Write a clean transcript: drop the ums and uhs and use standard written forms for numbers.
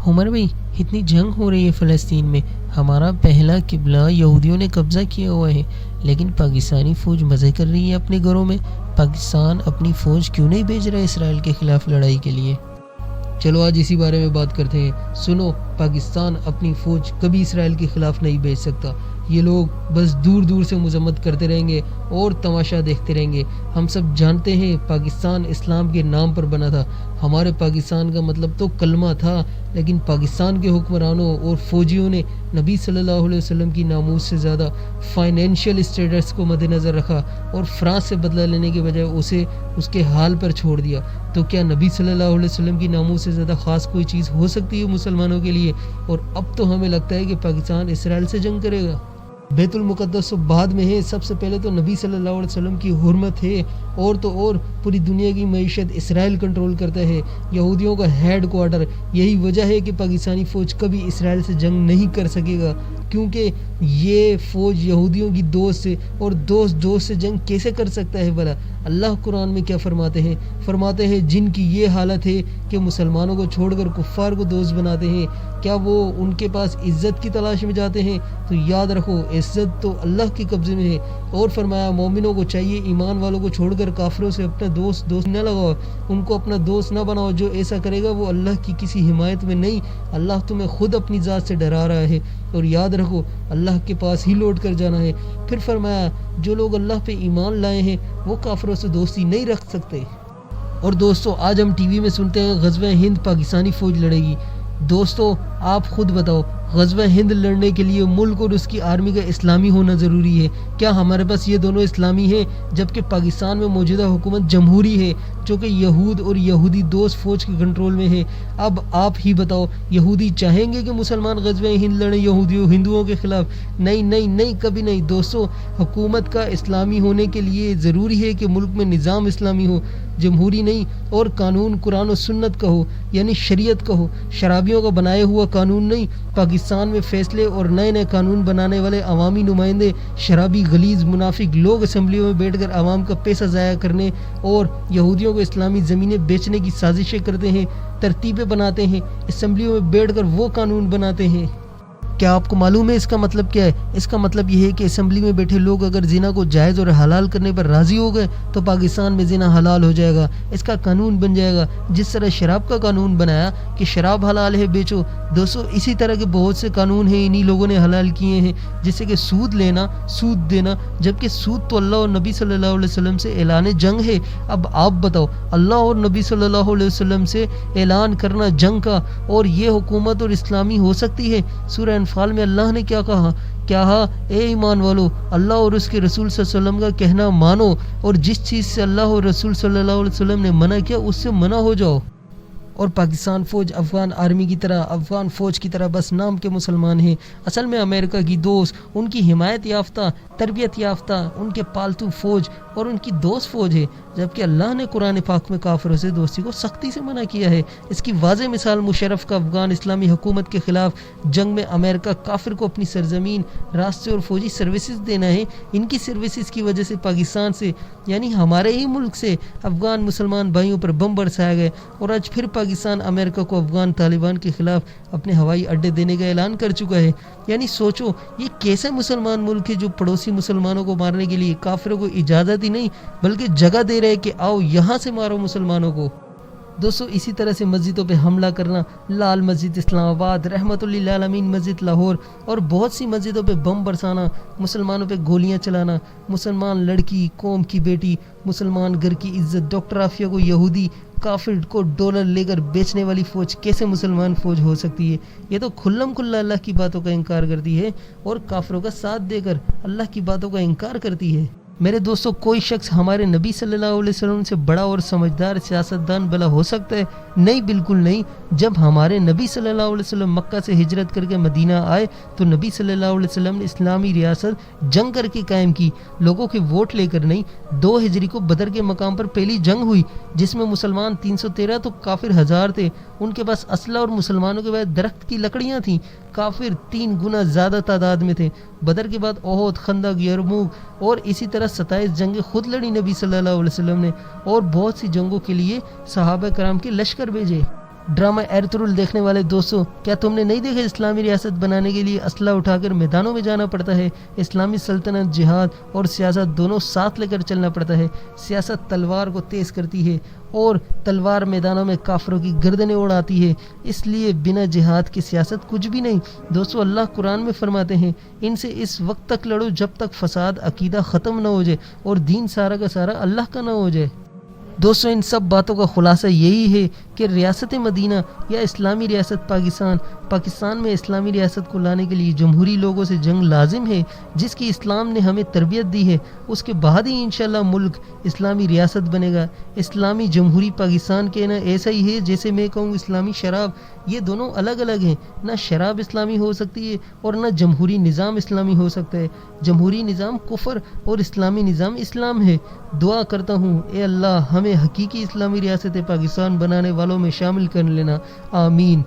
عمر بھائی اتنی جنگ ہو رہی ہے فلسطین میں، ہمارا پہلا قبلہ یہودیوں نے قبضہ کیا ہوا ہے، لیکن پاکستانی فوج مزے کر رہی ہے اپنے گھروں میں۔ پاکستان اپنی فوج کیوں نہیں بھیج رہا ہے اسرائیل کے خلاف لڑائی کے لیے؟ چلو آج اسی بارے میں بات کرتے ہیں۔ سنو، پاکستان اپنی فوج کبھی اسرائیل کے خلاف نہیں بھیج سکتا۔ یہ لوگ بس دور دور سے مذمت کرتے رہیں گے اور تماشا دیکھتے رہیں گے۔ ہم سب جانتے ہیں پاکستان اسلام کے نام پر بنا تھا، ہمارے پاکستان کا مطلب تو کلمہ تھا، لیکن پاکستان کے حکمرانوں اور فوجیوں نے نبی صلی اللہ علیہ وسلم کی ناموس سے زیادہ فائنینشیل اسٹیٹس کو مد نظر رکھا اور فرانس سے بدلہ لینے کے بجائے اسے اس کے حال پر چھوڑ دیا۔ تو کیا نبی صلی اللہ علیہ وسلم کی ناموس سے زیادہ خاص کوئی چیز ہو سکتی ہے مسلمانوں کے لیے؟ اور اب تو ہمیں لگتا ہے کہ پاکستان اسرائیل سے جنگ کرے گا۔ بیت المقدس تو بعد میں ہے، سب سے پہلے تو نبی صلی اللہ علیہ وسلم کی حرمت ہے، اور تو اور پوری دنیا کی معیشت اسرائیل کنٹرول کرتا ہے، یہودیوں کا ہیڈ کوارٹر۔ یہی وجہ ہے کہ پاکستانی فوج کبھی اسرائیل سے جنگ نہیں کر سکے گا، کیونکہ یہ فوج یہودیوں کی دوست ہے، اور دوست سے جنگ کیسے کر سکتا ہے بھلا؟ اللہ قرآن میں کیا فرماتے ہیں جن کی یہ حالت ہے کہ مسلمانوں کو چھوڑ کر کفار کو دوست بناتے ہیں، کیا وہ ان کے پاس عزت کی تلاش میں جاتے ہیں؟ تو یاد رکھو، عزت تو اللہ کے قبضے میں ہے۔ اور فرمایا مومنوں کو چاہیے ایمان والوں کو چھوڑ کر کافروں سے اپنا دوست نہ لگاؤ، ان کو اپنا دوست نہ بناؤ۔ جو ایسا کرے گا وہ اللہ کی کسی حمایت میں نہیں، اللہ تمہیں خود اپنی ذات سے ڈرا رہا ہے، اور یاد رکھو اللہ کے پاس ہی لوٹ کر جانا ہے۔ پھر فرمایا جو لوگ اللہ پہ ایمان لائے ہیں وہ کافروں سے دوستی نہیں رکھ سکتے۔ اور دوستو، آج ہم ٹی وی میں سنتے ہیں غزوہ ہند پاکستانی فوج لڑے گی۔ دوستو آپ خود بتاؤ، غزوہ ہند لڑنے کے لیے ملک اور اس کی آرمی کا اسلامی ہونا ضروری ہے؟ کیا ہمارے پاس یہ دونوں اسلامی ہیں؟ جبکہ پاکستان میں موجودہ حکومت جمہوری ہے جو کہ یہود اور یہودی دوست فوج کے کنٹرول میں ہے۔ اب آپ ہی بتاؤ، یہودی چاہیں گے کہ مسلمان غزوہ ہند لڑیں ہندوؤں کے خلاف؟ نہیں، کبھی نہیں۔ دوستو، حکومت کا اسلامی ہونے کے لیے ضروری ہے کہ ملک میں نظام اسلامی ہو، جمہوری نہیں، اور قانون قرآن و سنت کا ہو، یعنی شریعت کا ہو، شرابیوں کا بنایا ہوا قانون نہیں۔ پاکستان میں فیصلے اور نئے قانون بنانے والے عوامی نمائندے شرابی غلیظ منافق لوگ اسمبلیوں میں بیٹھ کر عوام کا پیسہ ضائع کرنے اور یہودیوں کو اسلامی زمینیں بیچنے کی سازشیں کرتے ہیں، ترتیبیں بناتے ہیں، اسمبلیوں میں بیٹھ کر وہ قانون بناتے ہیں۔ کیا آپ کو معلوم ہے اس کا مطلب کیا ہے؟ اس کا مطلب یہ ہے کہ اسمبلی میں بیٹھے لوگ اگر زنا کو جائز اور حلال کرنے پر راضی ہو گئے تو پاکستان میں زنا حلال ہو جائے گا، اس کا قانون بن جائے گا۔ جس طرح شراب کا قانون بنایا کہ شراب حلال ہے بیچو، دوستو اسی طرح کے بہت سے قانون ہیں انہی لوگوں نے حلال کیے ہیں، جیسے کہ سود لینا، سود دینا، جبکہ سود تو اللہ اور نبی صلی اللہ علیہ وسلم سے اعلان جنگ ہے۔ اب آپ بتاؤ، اللہ اور نبی صلی اللہ علیہ وسلم سے اعلان کرنا جنگ کا، اور یہ حکومت اور اسلامی ہو سکتی ہے؟ سورہ انفال میں اللہ نے کیا کہا اے ایمان والو، اللہ اور اس کے رسول صلی اللہ علیہ وسلم کا کہنا مانو، اور جس چیز سے اللہ اور رسول صلی اللہ علیہ وسلم نے منع کیا اس سے منع ہو جاؤ۔ اور پاکستان فوج افغان آرمی کی طرح، افغان فوج کی طرح بس نام کے مسلمان ہیں، اصل میں امریکہ کی دوست، ان کی حمایت یافتہ، تربیت یافتہ، ان کے پالتو فوج اور ان کی دوست فوج ہے، جبکہ اللہ نے قرآن پاک میں کافروں سے دوستی کو سختی سے منع کیا ہے۔ اس کی واضح مثال مشرف کا افغان اسلامی حکومت کے خلاف جنگ میں امریکہ کافر کو اپنی سرزمین، راستے اور فوجی سروسز دینا ہے۔ ان کی سروسز کی وجہ سے پاکستان سے، یعنی ہمارے ہی ملک سے، افغان مسلمان بھائیوں پر بم برسائے گئے، اور آج پھر پاکستان امریکہ کو افغان طالبان کے خلاف اپنے ہوائی اڈے دینے کا اعلان کر چکا ہے۔ یعنی سوچو یہ کیسے مسلمان ملک ہے جو پڑوسی مسلمانوں کو مارنے کے لیے کافروں کو اجازت ہی نہیں بلکہ جگہ دے رہے کہ آؤ یہاں سے مارو مسلمانوں کو۔ دوستو اسی طرح سے مسجدوں پہ حملہ کرنا، لال مسجد اسلام آباد، رحمت للعالمین مسجد لاہور اور بہت سی مسجدوں پہ بم برسانا، مسلمانوں پہ گولیاں چلانا، مسلمان لڑکی، قوم کی بیٹی، مسلمان گھر کی عزت، ڈاکٹر عافیہ کو یہودی، کافر کو ڈالر لے کر بیچنے والی فوج کیسے مسلمان فوج ہو سکتی ہے؟ یہ تو کھلم کھلا اللہ کی باتوں کا انکار کرتی ہے اور کافروں کا ساتھ دے کر اللہ کی باتوں کا انکار کرتی ہے۔ میرے دوستو، کوئی شخص ہمارے نبی صلی اللہ علیہ وسلم سے بڑا اور سمجھدار سیاستدان بھلا ہو سکتا ہے؟ نہیں، بالکل نہیں۔ جب ہمارے نبی صلی اللہ علیہ وسلم مکہ سے ہجرت کر کے مدینہ آئے تو نبی صلی اللہ علیہ وسلم نے اسلامی ریاست جنگ کر کے قائم کی، لوگوں کے ووٹ لے کر نہیں۔ 2 ہجری کو بدر کے مقام پر پہلی جنگ ہوئی جس میں مسلمان 313 تو کافر 1000 تھے، ان کے پاس اسلحہ اور مسلمانوں کے پاس درخت کی لکڑیاں تھیں، کافر 3 گنا زیادہ تعداد میں تھے۔ بدر کے بعد احد، خندق، یرموک اور اسی طرح 27 جنگیں خود لڑی نبی صلی اللہ علیہ وسلم نے، اور بہت سی جنگوں کے لیے صحابہ کرام کے لشکر بھیجے۔ ڈرامہ ایرترل دیکھنے والے دوستوں، کیا تم نے نہیں دیکھا اسلامی ریاست بنانے کے لیے اسلحہ اٹھا کر میدانوں میں جانا پڑتا ہے؟ اسلامی سلطنت جہاد اور سیاست دونوں ساتھ لے کر چلنا پڑتا ہے۔ سیاست تلوار کو تیز کرتی ہے اور تلوار میدانوں میں کافروں کی گردنیں اڑاتی ہے، اس لیے بنا جہاد کی سیاست کچھ بھی نہیں۔ دوستو، اللہ قرآن میں فرماتے ہیں ان سے اس وقت تک لڑو جب تک فساد عقیدہ ختم نہ ہو جائے اور دین سارا کا سارا اللہ کا نہ ہو جائے۔ دوستو، ان سب باتوں کا خلاصہ یہی ہے کہ ریاست مدینہ یا اسلامی ریاست پاکستان میں اسلامی ریاست کو لانے کے لیے جمہوری لوگوں سے جنگ لازم ہے، جس کی اسلام نے ہمیں تربیت دی ہے۔ اس کے بعد ہی انشاءاللہ ملک اسلامی ریاست بنے گا۔ اسلامی جمہوری پاکستان کہنا ایسا ہی ہے جیسے میں کہوں اسلامی شراب۔ یہ دونوں الگ الگ ہیں، نہ شراب اسلامی ہو سکتی ہے اور نہ جمہوری نظام اسلامی ہو سکتا ہے۔ جمہوری نظام کفر اور اسلامی نظام اسلام ہے۔ دعا کرتا ہوں اے اللہ ہمیں حقیقی اسلامی ریاست پاکستان بنانے والوں میں شامل کر لینا، آمین۔